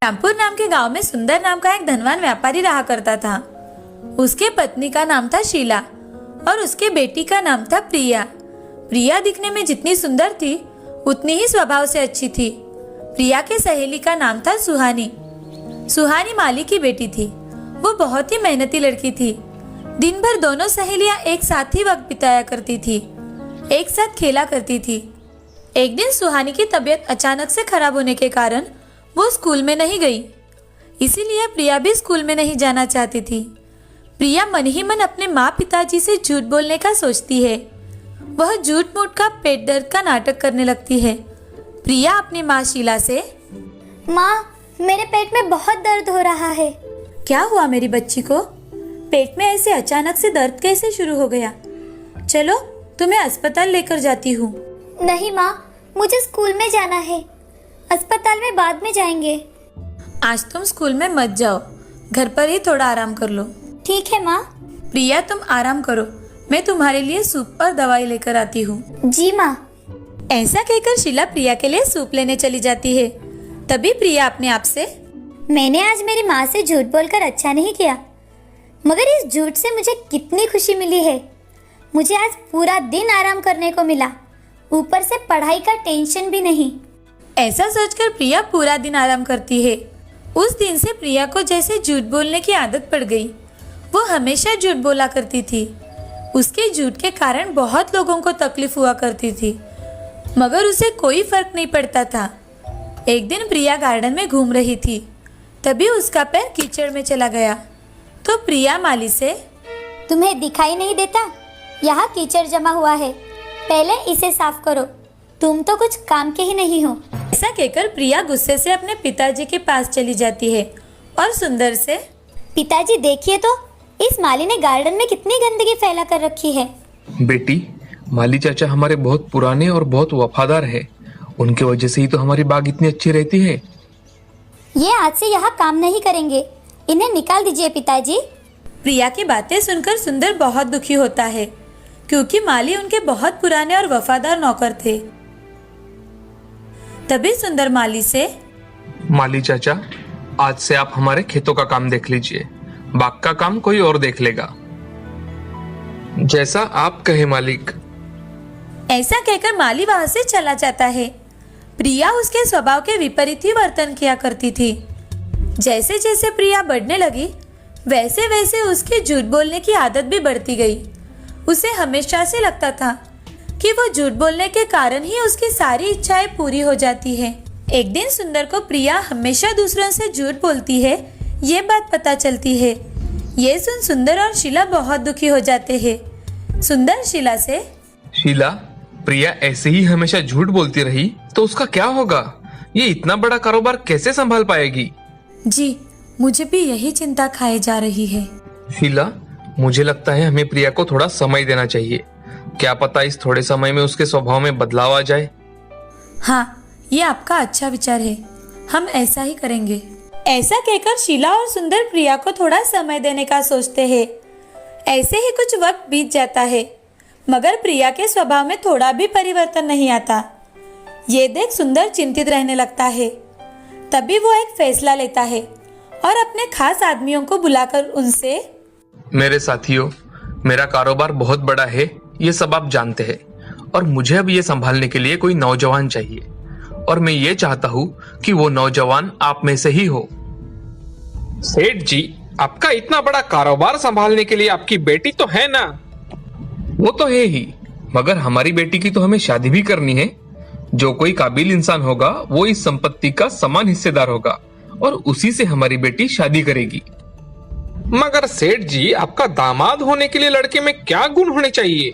रामपुर नाम के गांव में सुंदर नाम का एक धनवान व्यापारी रहा करता था। उसके पत्नी का नाम था शीला और उसके बेटी का नाम था प्रिया। प्रिया दिखने में जितनी सुंदर थी उतनी ही स्वभाव से अच्छी थी। प्रिया के सहेली का नाम था सुहानी। सुहानी माली की बेटी थी। वो बहुत ही मेहनती लड़की थी। दिन भर दोनों सहेलियां एक साथ ही वक्त बिताया करती थी, एक साथ खेला करती थी। एक दिन सुहानी की तबीयत अचानक से खराब होने के कारण वो स्कूल में नहीं गई। इसीलिए प्रिया भी स्कूल में नहीं जाना चाहती थी। प्रिया मन ही मन अपने माँ पिताजी से झूठ बोलने का सोचती है। वह झूठ मूठ का पेट दर्द का नाटक करने लगती है। प्रिया अपनी माँ शीला से, माँ, मेरे पेट में बहुत दर्द हो रहा है। क्या हुआ मेरी बच्ची को? पेट में ऐसे अचानक से दर्द कैसे शुरू हो गया? चलो तुम्हें अस्पताल लेकर जाती हूँ। नहीं माँ, मुझे स्कूल में जाना है। अस्पताल में बाद में जाएंगे। आज तुम स्कूल में मत जाओ, घर पर ही थोड़ा आराम कर लो। ठीक है माँ। प्रिया तुम आराम करो, मैं तुम्हारे लिए सूप और दवाई लेकर आती हूँ। जी माँ। ऐसा कहकर शीला प्रिया के लिए सूप लेने चली जाती है। तभी प्रिया अपने आप से, मैंने आज मेरी माँ से झूठ बोलकर अच्छा नहीं किया, मगर इस झूठ से मुझे कितनी खुशी मिली है। मुझे आज पूरा दिन आराम करने को मिला, ऊपर से पढ़ाई का टेंशन भी नहीं। ऐसा सोचकर प्रिया पूरा दिन आराम करती है। उस दिन से प्रिया को जैसे झूठ बोलने की आदत पड़ गई। वो हमेशा झूठ बोला करती थी। उसके झूठ के कारण बहुत लोगों को तकलीफ हुआ करती थी, मगर उसे कोई फर्क नहीं पड़ता था। एक दिन प्रिया गार्डन में घूम रही थी, तभी उसका पैर कीचड़ में चला गया। तो प्रिया माली से, तुम्हें दिखाई नहीं देता? यहाँ कीचड़ जमा हुआ है, पहले इसे साफ करो। तुम तो कुछ काम के ही नहीं हो। ऐसा कहकर प्रिया गुस्से से अपने पिताजी के पास चली जाती है और सुंदर से, पिताजी देखिए तो, इस माली ने गार्डन में कितनी गंदगी फैला कर रखी है। बेटी, माली चाचा हमारे बहुत पुराने और बहुत वफादार है। उनके वजह से ही तो हमारी बाग इतनी अच्छी रहती है। ये आज से यहाँ काम नहीं करेंगे, इन्हें निकाल दीजिए पिताजी। प्रिया की बातें सुनकर सुंदर बहुत दुखी होता है, क्योंकि माली उनके बहुत पुराने और वफादार नौकर थे। तभी सुंदर माली से, माली चाचा, आज से आप हमारे खेतों का काम देख लीजिए, बाग का काम कोई और देख लेगा। जैसा आप कहे मालिक। ऐसा कहकर माली वहां से चला जाता है। प्रिया उसके स्वभाव के विपरीत ही वर्तन किया करती थी। जैसे जैसे प्रिया बढ़ने लगी, वैसे वैसे उसके झूठ बोलने की आदत भी बढ़ती गई। उसे हमेशा से लगता था कि वो झूठ बोलने के कारण ही उसकी सारी इच्छाएं पूरी हो जाती है। एक दिन सुंदर को प्रिया हमेशा दूसरों से झूठ बोलती है, ये बात पता चलती है। ये सुन सुंदर और शीला बहुत दुखी हो जाते हैं। सुंदर शीला से, शीला, प्रिया ऐसे ही हमेशा झूठ बोलती रही तो उसका क्या होगा? ये इतना बड़ा कारोबार कैसे संभाल पाएगी? जी, मुझे भी यही चिंता खाए जा रही है। शीला, मुझे लगता है हमें प्रिया को थोड़ा समय देना चाहिए। क्या पता इस थोड़े समय में उसके स्वभाव में बदलाव आ जाए। हाँ, ये आपका अच्छा विचार है, हम ऐसा ही करेंगे। ऐसा कहकर शीला और सुंदर प्रिया को थोड़ा समय देने का सोचते हैं। ऐसे ही कुछ वक्त बीत जाता है, मगर प्रिया के स्वभाव में थोड़ा भी परिवर्तन नहीं आता। ये देख सुंदर चिंतित रहने लगता है। तभी वो एक फैसला लेता है और अपने खास आदमियों को बुलाकर उनसे, मेरे साथियों, मेरा कारोबार बहुत बड़ा है, ये सब आप जानते हैं, और मुझे अब ये संभालने के लिए कोई नौजवान चाहिए, और मैं ये चाहता हूँ कि वो नौजवान आप में से ही हो। सेठ जी, आपका इतना बड़ा कारोबार संभालने के लिए आपकी बेटी तो है ना? वो तो है ही, मगर हमारी बेटी की तो हमें शादी भी करनी है। जो कोई काबिल इंसान होगा वो इस संपत्ति का समान हिस्सेदार होगा, और उसी से हमारी बेटी शादी करेगी। मगर सेठ जी, आपका दामाद होने के लिए लड़के में क्या गुण होने चाहिए?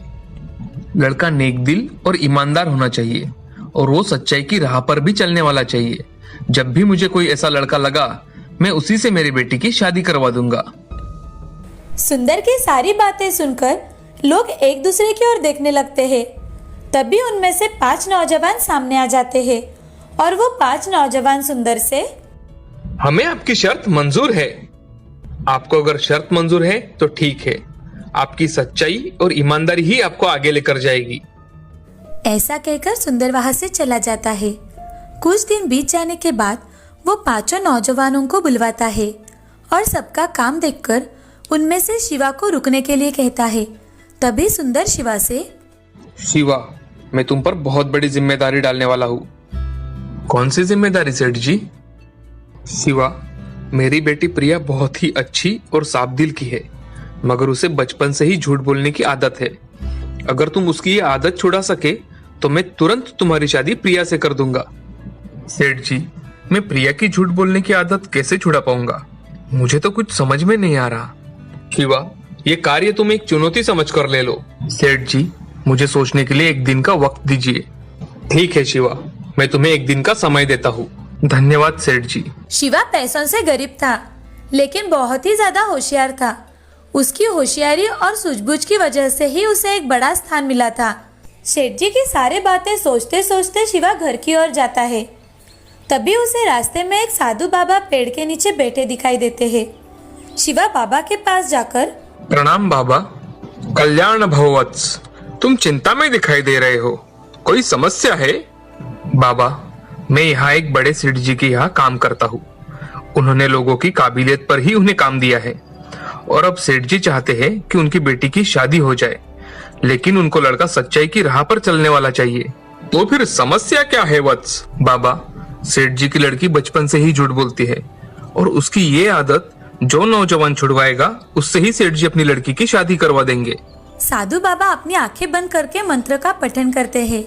लड़का नेक दिल और ईमानदार होना चाहिए, और वो सच्चाई की राह पर भी चलने वाला चाहिए। जब भी मुझे कोई ऐसा लड़का लगा, मैं उसी से मेरी बेटी की शादी करवा दूंगा। सुंदर की सारी बातें सुनकर लोग एक दूसरे की ओर देखने लगते हैं। तभी उनमें से 5 नौजवान सामने आ जाते हैं और वो 5 नौजवान सुंदर से, हमें आपकी शर्त मंजूर है। आपको अगर शर्त मंजूर है तो ठीक है, आपकी सच्चाई और ईमानदारी ही आपको आगे लेकर जाएगी। ऐसा कहकर सुंदर वहां से चला जाता है। कुछ दिन बीत जाने के बाद वो पांचों नौजवानों को बुलवाता है और सबका काम देखकर उनमें से शिवा को रुकने के लिए कहता है। तभी सुंदर शिवा से, शिवा, मैं तुम पर बहुत बड़ी जिम्मेदारी डालने वाला हूँ। कौन सी जिम्मेदारी सेठ जी? शिवा, मेरी बेटी प्रिया बहुत ही अच्छी और साफ दिल की है, मगर उसे बचपन से ही झूठ बोलने की आदत है। अगर तुम उसकी ये आदत छुड़ा सके तो मैं तुरंत तुम्हारी शादी प्रिया से कर दूंगा। सेठ जी, मैं प्रिया की झूठ बोलने की आदत कैसे छुड़ा पाऊंगा? मुझे तो कुछ समझ में नहीं आ रहा। शिवा, ये कार्य तुम एक चुनौती समझ कर ले लो। सेठ जी, मुझे सोचने के लिए एक दिन का वक्त दीजिए। ठीक है शिवा, मैं तुम्हें एक दिन का समय देता हूँ। धन्यवाद सेठ जी। शिवा पैसों से गरीब था, लेकिन बहुत ही ज्यादा होशियार था। उसकी होशियारी और सूझबूझ की वजह से ही उसे एक बड़ा स्थान मिला था। सेठ जी की सारी बातें सोचते सोचते शिवा घर की ओर जाता है। तभी उसे रास्ते में एक साधु बाबा पेड़ के नीचे बैठे दिखाई देते हैं। शिवा बाबा के पास जाकर, प्रणाम बाबा। कल्याण भववत्स, तुम चिंता में दिखाई दे रहे हो, कोई समस्या है? बाबा, मैं यहाँ एक बड़े सेठ जी के यहाँ काम करता हूँ। उन्होंने लोगों की काबिलियत पर ही उन्हें काम दिया है और अब सेठ जी चाहते हैं कि उनकी बेटी की शादी हो जाए, लेकिन उनको लड़का सच्चाई की राह पर चलने वाला चाहिए। तो फिर समस्या क्या है वत्स? बाबा, सेठ जी की लड़की बचपन से ही झूठ बोलती है और उसकी ये आदत जो नौजवान छुड़वाएगा उससे ही सेठ जी अपनी लड़की की शादी करवा देंगे। साधु बाबा अपनी आंखें बंद करके मंत्र का पठन करते हैं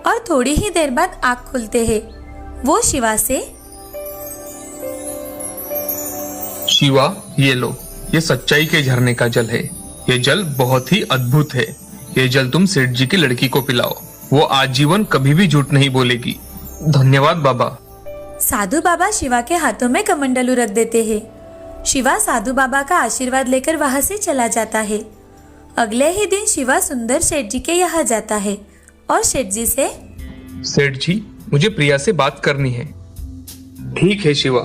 और थोड़ी ही देर बाद आंख खुलते हैं। वो शिवा से, शिवा, ये लो, ये सच्चाई के झरने का जल है। ये जल बहुत ही अद्भुत है। ये जल तुम सेठ जी की लड़की को पिलाओ, वो आजीवन कभी भी झूठ नहीं बोलेगी। धन्यवाद बाबा। साधु बाबा शिवा के हाथों में कमंडलू रख देते हैं। शिवा साधु बाबा का आशीर्वाद लेकर वहां से चला जाता है। अगले ही दिन शिवा सुंदर सेठ जी के यहाँ जाता है और सेठ जी से, सेठ जी, मुझे प्रिया से बात करनी है। ठीक है शिवा,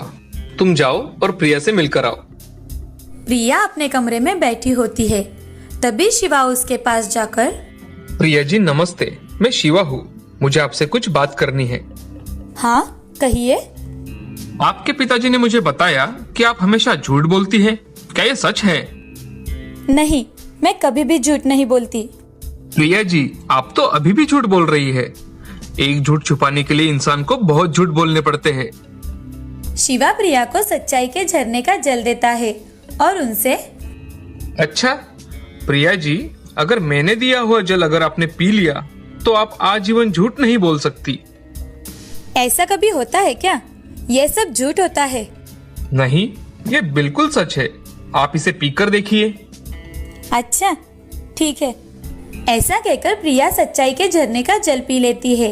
तुम जाओ और प्रिया से मिलकर आओ। प्रिया अपने कमरे में बैठी होती है। तभी शिवा उसके पास जाकर, प्रिया जी नमस्ते, मैं शिवा हूँ, मुझे आपसे कुछ बात करनी है। हाँ कहिए। आपके पिताजी ने मुझे बताया कि आप हमेशा झूठ बोलती है, क्या ये सच है? नहीं, मैं कभी भी झूठ नहीं बोलती। प्रिया जी, आप तो अभी भी झूठ बोल रही है। एक झूठ छुपाने के लिए इंसान को बहुत झूठ बोलने पड़ते हैं। शिवा प्रिया को सच्चाई के झरने का जल देता है और उनसे, अच्छा प्रिया जी, अगर मैंने दिया हुआ जल अगर आपने पी लिया तो आप आजीवन झूठ नहीं बोल सकती। ऐसा कभी होता है क्या? यह सब झूठ होता है। नहीं, ये बिल्कुल सच है, आप इसे पीकर देखिए। अच्छा ठीक है। ऐसा कहकर प्रिया सच्चाई के झरने का जल पी लेती है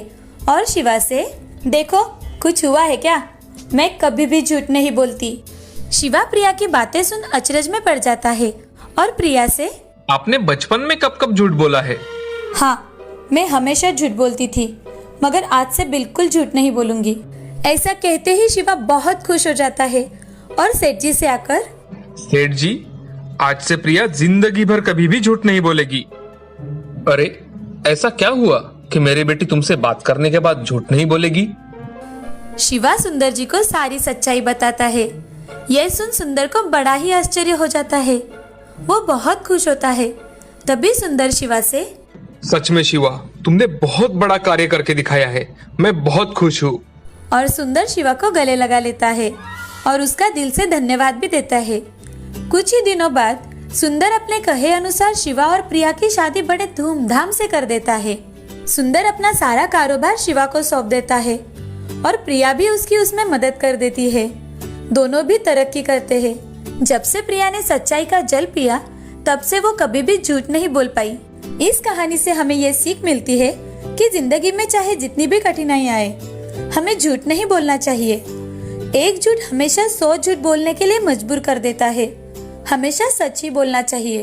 और शिवा से, देखो कुछ हुआ है क्या? मैं कभी भी झूठ नहीं बोलती। शिवा प्रिया की बातें सुन अचरज में पड़ जाता है और प्रिया से, आपने बचपन में कब कब झूठ बोला है? हाँ, मैं हमेशा झूठ बोलती थी, मगर आज से बिल्कुल झूठ नहीं बोलूंगी। ऐसा कहते ही शिवा बहुत खुश हो जाता है और सेठ जी से आकर, सेठ जी, आज से प्रिया जिंदगी भर कभी भी झूठ नहीं बोलेगी। अरे ऐसा क्या हुआ कि मेरी बेटी तुमसे बात करने के बाद झूठ नहीं बोलेगी? शिवा सुंदर जी को सारी सच्चाई बताता है। यह सुन सुंदर को बड़ा ही आश्चर्य हो जाता है। वो बहुत खुश होता है। तभी सुंदर शिवा से, सच में शिवा, तुमने बहुत बड़ा कार्य करके दिखाया है, मैं बहुत खुश हूँ। और सुंदर शिवा को गले लगा लेता है और उसका दिल से धन्यवाद भी देता है। कुछ ही दिनों बाद सुंदर अपने कहे अनुसार शिवा और प्रिया की शादी बड़े धूमधाम से कर देता है। सुंदर अपना सारा कारोबार शिवा को सौंप देता है और प्रिया भी उसकी उसमें मदद कर देती है। दोनों भी तरक्की करते हैं। जब से प्रिया ने सच्चाई का जल पिया, तब से वो कभी भी झूठ नहीं बोल पाई। इस कहानी से हमें ये सीख मिलती है कि जिंदगी में चाहे जितनी भी कठिनाई आए, हमें झूठ नहीं बोलना चाहिए। एक झूठ हमेशा 100 झूठ बोलने के लिए मजबूर कर देता है। हमेशा सच ही बोलना चाहिए।